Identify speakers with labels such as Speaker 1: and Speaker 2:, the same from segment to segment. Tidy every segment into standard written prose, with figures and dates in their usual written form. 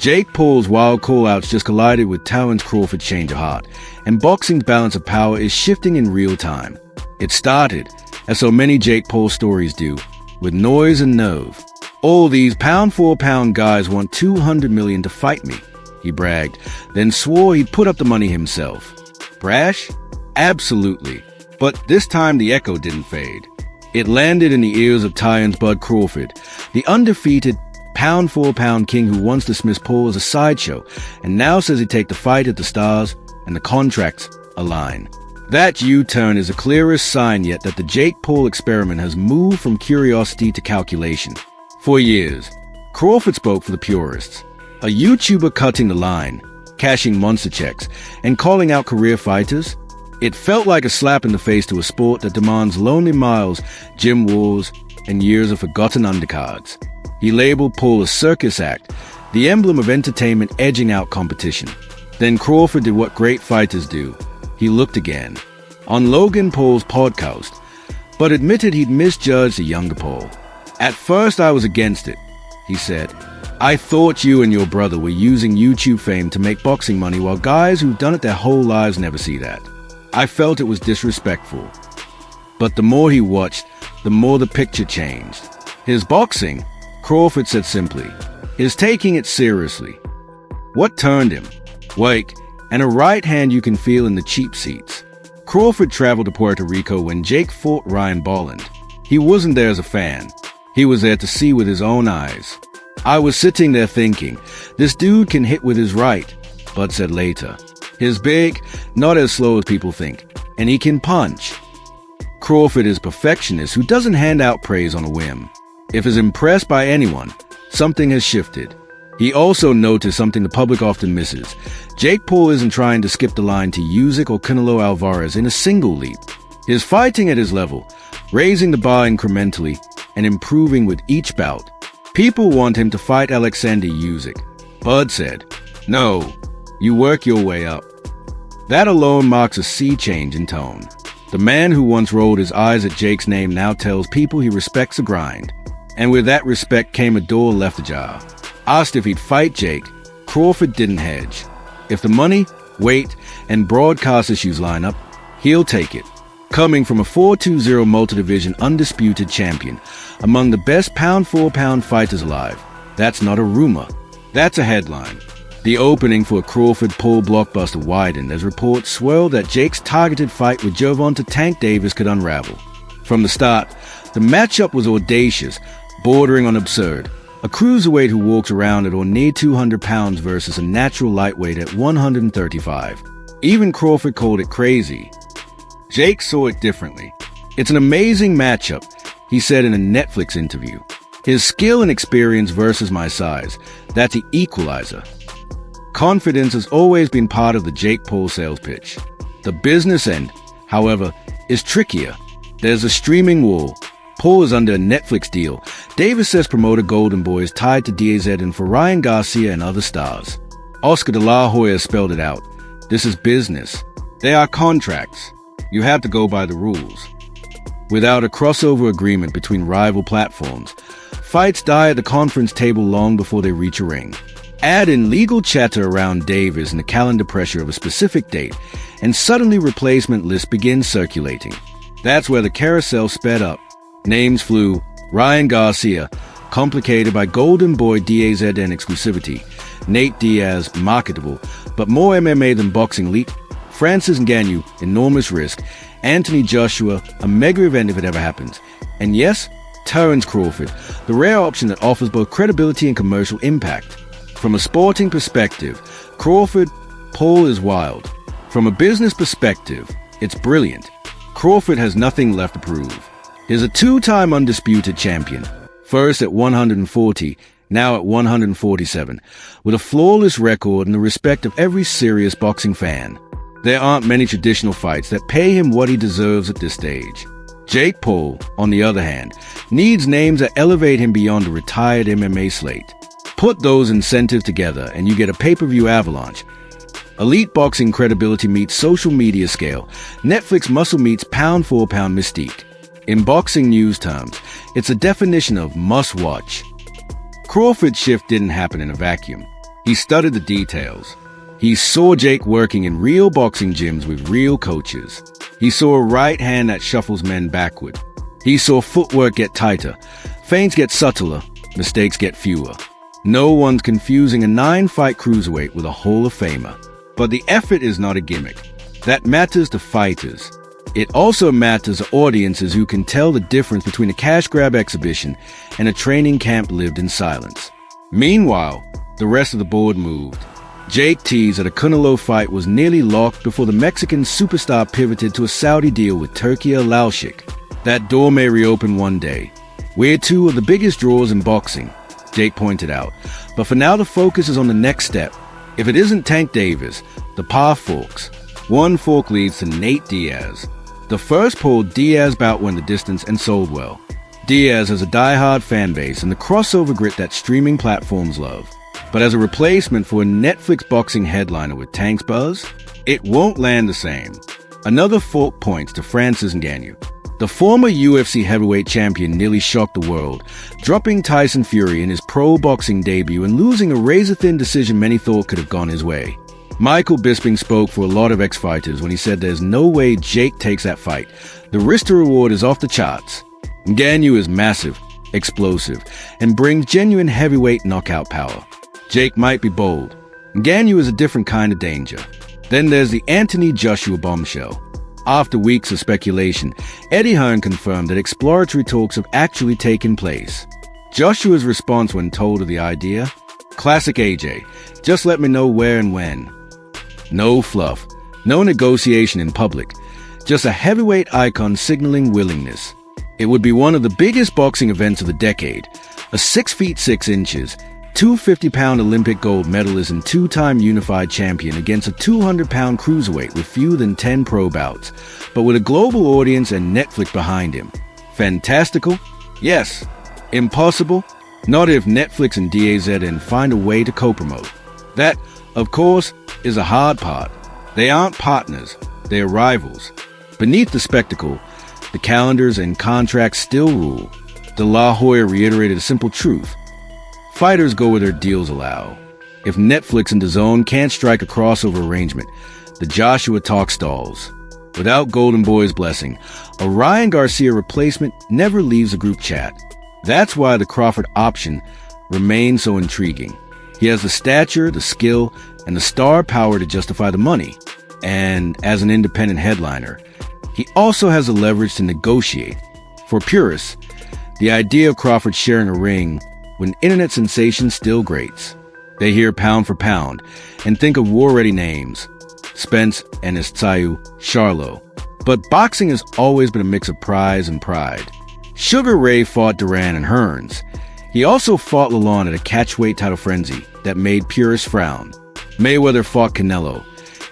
Speaker 1: Jake Paul's wild call-outs just collided with Terence Crawford's change of heart, and boxing's balance of power is shifting in real time. It started, as so many Jake Paul stories do, with noise and nerve. All these pound-for-pound guys want $200 million to fight me, he bragged, then swore he'd put up the money himself. Brash? Absolutely. But this time the echo didn't fade. It landed in the ears of Terence Bud Crawford, the undefeated pound-for-pound king who once dismissed Paul as a sideshow and now says he'd take the fight at the stars and the contracts align. That U-turn is the clearest sign yet that the Jake Paul experiment has moved from curiosity to calculation. For years, Crawford spoke for the purists, a YouTuber cutting the line, cashing monster checks, and calling out career fighters. It felt like a slap in the face to a sport that demands lonely miles, gym wars, and years of forgotten undercards. He labeled Paul a circus act, the emblem of entertainment edging out competition. Then Crawford did what great fighters do. He looked again, on Logan Paul's podcast, but admitted he'd misjudged the younger Paul. At first I was against it, he said. I thought you and your brother were using YouTube fame to make boxing money while guys who've done it their whole lives never see that. I felt it was disrespectful. But the more he watched, the more the picture changed. His boxing, Crawford said simply, is taking it seriously. What turned him? Weight, and a right hand you can feel in the cheap seats. Crawford traveled to Puerto Rico when Jake fought Ryan Bolland. He wasn't there as a fan. He was there to see with his own eyes. I was sitting there thinking, this dude can hit with his right, Bud said later. He's big, not as slow as people think, and he can punch. Crawford is a perfectionist who doesn't hand out praise on a whim. If he's impressed by anyone, something has shifted. He also noticed something the public often misses. Jake Paul isn't trying to skip the line to Usyk or Canelo Alvarez in a single leap. He's fighting at his level, raising the bar incrementally and improving with each bout. People want him to fight Alexander Usyk. Bud said, no, you work your way up. That alone marks a sea change in tone. The man who once rolled his eyes at Jake's name now tells people he respects the grind. And with that respect came a door left ajar. Asked if he'd fight Jake, Crawford didn't hedge. If the money, weight, and broadcast issues line up, he'll take it. Coming from a 4-2-0 multi-division undisputed champion, among the best pound-for-pound fighters alive, that's not a rumor. That's a headline. The opening for a Crawford-Paul blockbuster widened as reports swirled that Jake's targeted fight with Gervonta Tank Davis could unravel. From the start, the matchup was audacious, bordering on absurd. A cruiserweight who walks around at or near 200 pounds versus a natural lightweight at 135. Even Crawford called it crazy. Jake saw it differently. It's an amazing matchup, he said in a Netflix interview. His skill and experience versus my size, that's the equalizer. Confidence has always been part of the Jake Paul sales pitch. The business end, however, is trickier. There's a streaming war. Paul is under a Netflix deal. Davis says promoter Golden Boy is tied to DAZ and for Ryan Garcia and other stars. Oscar de la Hoya spelled it out. This is business. They are contracts. You have to go by the rules. Without a crossover agreement between rival platforms, fights die at the conference table long before they reach a ring. Add in legal chatter around Davis and the calendar pressure of a specific date, and suddenly replacement lists begin circulating. That's where the carousel sped up. Names flew. Ryan Garcia, complicated by Golden Boy DAZN exclusivity. Nate Diaz, marketable, but more MMA than boxing leap. Francis Ngannou, enormous risk. Anthony Joshua, a mega event if it ever happens. And yes, Terence Crawford, the rare option that offers both credibility and commercial impact. From a sporting perspective, Crawford, Paul is wild. From a business perspective, it's brilliant. Crawford has nothing left to prove. He's a two-time undisputed champion, first at 140, now at 147, with a flawless record and the respect of every serious boxing fan. There aren't many traditional fights that pay him what he deserves at this stage. Jake Paul, on the other hand, needs names that elevate him beyond a retired MMA slate. Put those incentives together and you get a pay-per-view avalanche. Elite boxing credibility meets social media scale. Netflix muscle meets pound-for-pound mystique. In boxing news terms, it's a definition of must-watch. Crawford's shift didn't happen in a vacuum. He studied the details. He saw Jake working in real boxing gyms with real coaches. He saw a right hand that shuffles men backward. He saw footwork get tighter, feints get subtler, mistakes get fewer. No one's confusing a 9-fight cruiserweight with a Hall of Famer. But the effort is not a gimmick. That matters to fighters. It also matters to audiences who can tell the difference between a cash grab exhibition and a training camp lived in silence. Meanwhile, the rest of the board moved. Jake teased that a Canelo fight was nearly locked before the Mexican superstar pivoted to a Saudi deal with Turki Al-Shik. That door may reopen one day. We're two of the biggest draws in boxing, Jake pointed out. But for now, the focus is on the next step. If it isn't Tank Davis, the par forks. One fork leads to Nate Diaz. The first pulled Diaz bout went the distance and sold well. Diaz has a die-hard fan base and the crossover grit that streaming platforms love. But as a replacement for a Netflix boxing headliner with Tank's buzz, it won't land the same. Another fork points to Francis Ngannou. The former UFC heavyweight champion nearly shocked the world, dropping Tyson Fury in his pro boxing debut and losing a razor-thin decision many thought could have gone his way. Michael Bisping spoke for a lot of ex-fighters when he said there's no way Jake takes that fight. The risk to reward is off the charts. Ngannou is massive, explosive, and brings genuine heavyweight knockout power. Jake might be bold. Ngannou is a different kind of danger. Then there's the Anthony Joshua bombshell. After weeks of speculation, Eddie Hearn confirmed that exploratory talks have actually taken place. Joshua's response when told of the idea? Classic AJ, just let me know where and when. No fluff, no negotiation in public, just a heavyweight icon signaling willingness. It would be one of the biggest boxing events of the decade. A 6 feet 6 inches, 250-pound Olympic gold medalist and 2-time unified champion against a 200-pound cruiserweight with fewer than 10 pro bouts, but with a global audience and Netflix behind him. Fantastical? Yes. Impossible? Not if Netflix and DAZN find a way to co-promote. That, of course, is a hard part. They aren't partners, they are rivals. Beneath the spectacle, the calendars and contracts still rule. De La Hoya reiterated a simple truth. Fighters go where their deals allow. If Netflix and DAZN can't strike a crossover arrangement, the Joshua talk stalls. Without Golden Boy's blessing, a Ryan Garcia replacement never leaves a group chat. That's why the Crawford option remains so intriguing. He has the stature, the skill, and the star power to justify the money. And as an independent headliner, he also has the leverage to negotiate. For purists, the idea of Crawford sharing a ring when internet sensation still grates. They hear pound for pound and think of war-ready names, Spence, Tsayu, Charlo. But boxing has always been a mix of prize and pride. Sugar Ray fought Duran and Hearns. He also fought Lalonde at a catchweight title frenzy that made purists frown. Mayweather fought Canelo.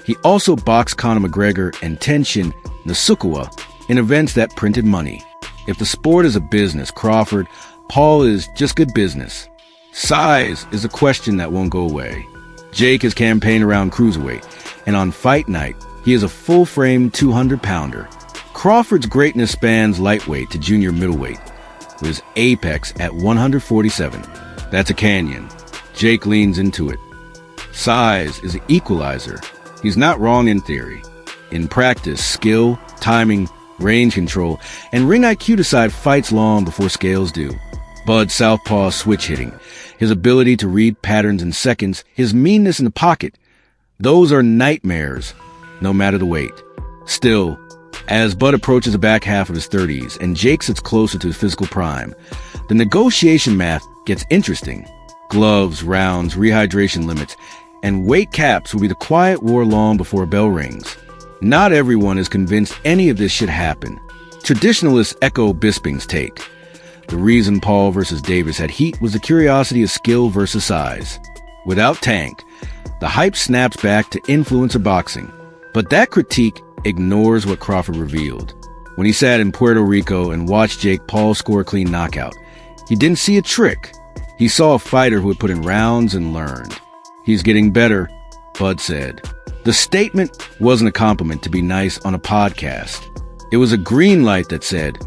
Speaker 1: He also boxed Conor McGregor and Tenshin Nasukawa in events that printed money. If the sport is a business, Crawford, Paul is just good business. Size is a question that won't go away. Jake has campaigned around cruiserweight, and on fight night, he is a full-frame 200-pounder. Crawford's greatness spans lightweight to junior middleweight, with his apex at 147. That's a canyon. Jake leans into it. Size is an equalizer. He's not wrong in theory. In practice, skill, timing, range control, and ring IQ decide fights long before scales do. Bud's southpaw switch hitting, his ability to read patterns in seconds, his meanness in the pocket, those are nightmares, no matter the weight. Still, as Bud approaches the back half of his 30s and Jake sits closer to his physical prime, the negotiation math gets interesting. Gloves, rounds, rehydration limits, and weight caps will be the quiet war long before a bell rings. Not everyone is convinced any of this should happen. Traditionalists echo Bisping's take. The reason Paul versus Davis had heat was the curiosity of skill versus size. Without Tank, the hype snaps back to influencer boxing. But that critique ignores what Crawford revealed. When he sat in Puerto Rico and watched Jake Paul score a clean knockout, he didn't see a trick. He saw a fighter who had put in rounds and learned. He's getting better, Bud said. The statement wasn't a compliment to be nice on a podcast. It was a green light that said,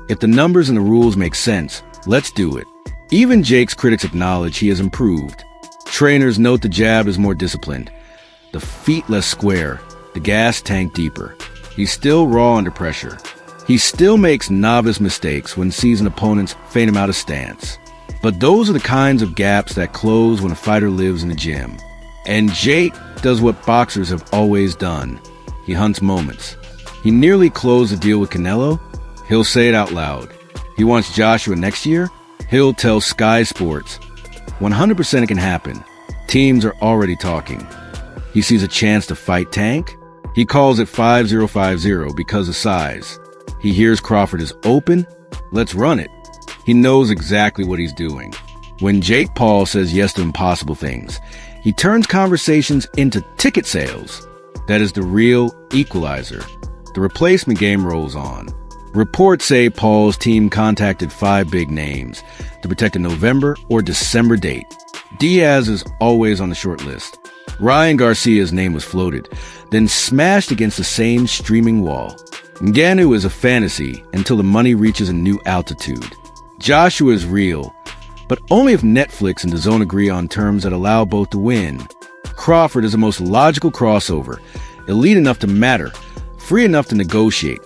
Speaker 1: if the numbers and the rules make sense, let's do it. Even Jake's critics acknowledge he has improved. Trainers note the jab is more disciplined, the feet less square, the gas tank deeper. He's still raw under pressure. He still makes novice mistakes when seasoned opponents feint him out of stance. But those are the kinds of gaps that close when a fighter lives in the gym. And Jake does what boxers have always done. He hunts moments. He nearly closed the deal with Canelo. He'll say it out loud. He wants Joshua next year. He'll tell Sky Sports. 100% it can happen. Teams are already talking. He sees a chance to fight Tank. He calls it 5050 because of size. He hears Crawford is open. Let's run it. He knows exactly what he's doing. When Jake Paul says yes to impossible things, he turns conversations into ticket sales. That is the real equalizer. The replacement game rolls on. Reports say Paul's team contacted 5 big names to protect a November or December date. Diaz is always on the short list. Ryan Garcia's name was floated, then smashed against the same streaming wall. Ngannou is a fantasy until the money reaches a new altitude. Joshua is real, but only if Netflix and DAZN agree on terms that allow both to win. Crawford is the most logical crossover, elite enough to matter, free enough to negotiate,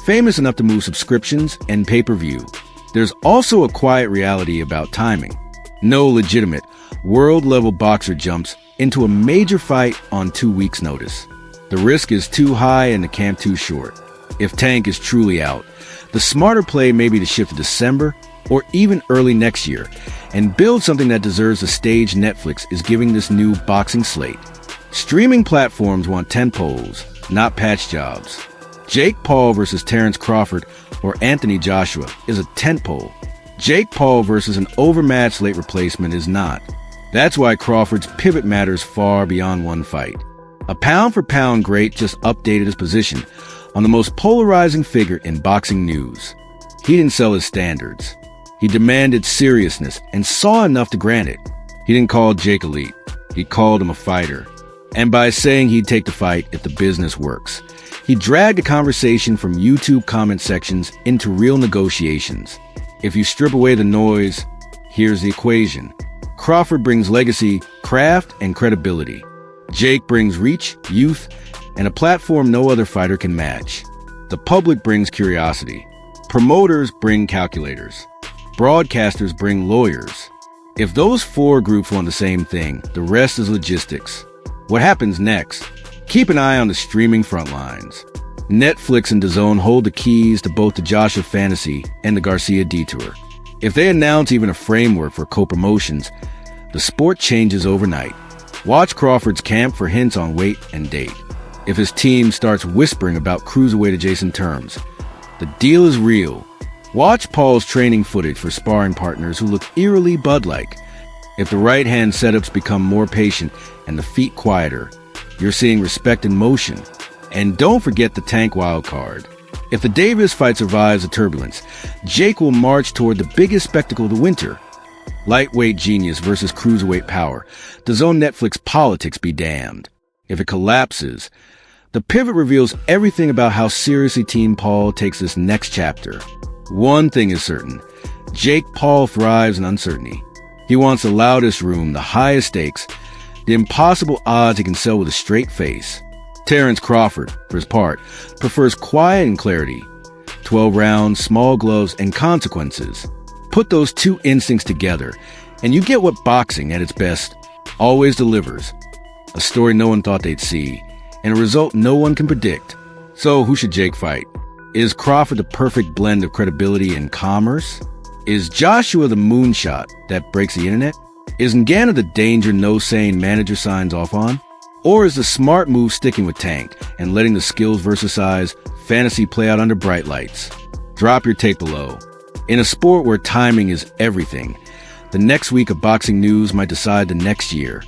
Speaker 1: famous enough to move subscriptions and pay-per-view. There's also a quiet reality about timing. No legitimate, world-level boxer jumps into a major fight on 2 weeks' notice. The risk is too high and the camp too short. If Tank is truly out, the smarter play may be to shift to December or even early next year and build something that deserves the stage Netflix is giving this new boxing slate. Streaming platforms want tentpoles, not patch jobs. Jake Paul versus Terence Crawford or Anthony Joshua is a tentpole. Jake Paul versus an overmatched late replacement is not. That's why Crawford's pivot matters far beyond one fight. A pound-for-pound great just updated his position on the most polarizing figure in boxing news. He didn't sell his standards. He demanded seriousness and saw enough to grant it. He didn't call Jake elite. He called him a fighter. And by saying he'd take the fight if the business works, he dragged the conversation from YouTube comment sections into real negotiations. If you strip away the noise, here's the equation. Crawford brings legacy, craft, and credibility. Jake brings reach, youth, and a platform no other fighter can match. The public brings curiosity. Promoters bring calculators. Broadcasters bring lawyers. If those 4 groups want the same thing, the rest is logistics. What happens next? Keep an eye on the streaming front lines. Netflix and DAZN hold the keys to both the Joshua Fantasy and the Garcia Detour. If they announce even a framework for co-promotions, the sport changes overnight. Watch Crawford's camp for hints on weight and date. If his team starts whispering about cruiserweight-adjacent terms, the deal is real. Watch Paul's training footage for sparring partners who look eerily Bud-like. If the right-hand setups become more patient and the feet quieter, you're seeing respect in motion. And don't forget the Tank wildcard. If the Davis fight survives the turbulence, Jake will march toward the biggest spectacle of the winter. Lightweight genius versus cruiserweight power. DAZN Netflix politics be damned. If it collapses, the pivot reveals everything about how seriously Team Paul takes this next chapter. One thing is certain. Jake Paul thrives in uncertainty. He wants the loudest room, the highest stakes, the impossible odds he can sell with a straight face. Terence Crawford, for his part, prefers quiet and clarity. 12 rounds, small gloves, and consequences. Put those 2 instincts together, and you get what boxing, at its best, always delivers. A story no one thought they'd see, and a result no one can predict. So who should Jake fight? Is Crawford the perfect blend of credibility and commerce? Is Joshua the moonshot that breaks the internet? Is Ngannou the danger no sane manager signs off on? Or is the smart move sticking with Tank and letting the skills versus size fantasy play out under bright lights? Drop your take below. In a sport where timing is everything, the next week of boxing news might decide the next year.